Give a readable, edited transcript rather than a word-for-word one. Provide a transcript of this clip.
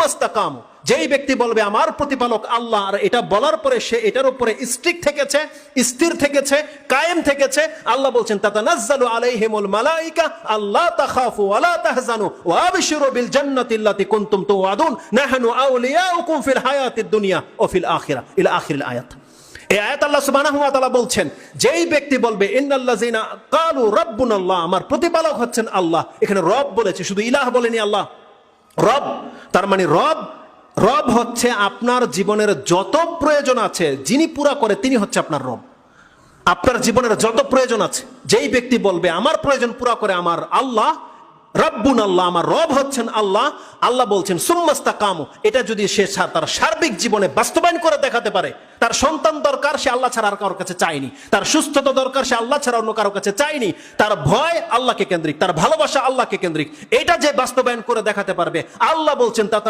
সুম্মাস্তাকামু, যেই ব্যক্তি বলবে আমার প্রতিপালক আল্লাহ, আর এটা বলার পরে সে এটার উপরে স্ট্রিক্ট থেকেছে, স্থির থেকেছে, কায়েম থেকেছে, আল্লাহ বলছেন তাতানাজ্জালু আলাইহিমুল মালাইকা আল্লা তাখাফু ওয়া লা তাহজানু ওয়া আবশিরু বিল জান্নাতি আল্লাতী কুনতুম তুআদুন নাহনু আউলিয়াউকুম ফিল হায়াতিদ দুনিয়া ওয়া ফিল আখিরাহ ইলা আখিরিল আয়াত। এই আয়াত আল্লাহ সুবহানাহু ওয়া তাআলা বলছেন যেই ব্যক্তি বলবে ইন্নাল্লাযিনা ক্বালু রাব্বুনাল্লাহ, আমার প্রতিপালক হচ্ছেন আল্লাহ, এখানে রব বলেছে, শুধু ইলাহ বলেনি আল্লাহ, রব। তার মানে রব হচ্ছে আপনার জীবনের যত প্রয়োজন আছে যিনি পুরা করে তিনি হচ্ছে আপনার রব। আপনার জীবনের যত প্রয়োজন আছে যেই ব্যক্তি বলবে আমার প্রয়োজন পুরা করে আমার আল্লাহ, রব্বুন আল্লাহ, আমার রব হচ্ছেন আল্লাহ, আল্লাহ বলছেন সুম্মাস্তাকামু, এটা যদি সে তার সার্বিক জীবনে বাস্তবায়ন করে দেখাতে পারে, তার সন্তান দরকার সে আল্লাহ ছাড়া আর কারোর কাছে চায়নি, তার সুস্থতা দরকার সে আল্লাহ ছাড়া অন্য কারোর কাছে চায়নি, তার ভয় আল্লাহকে কেন্দ্রিক, তার ভালোবাসা আল্লাহকে কেন্দ্রিক, এটা যে বাস্তবায়ন করে দেখাতে পারবে, আল্লাহ বলছেন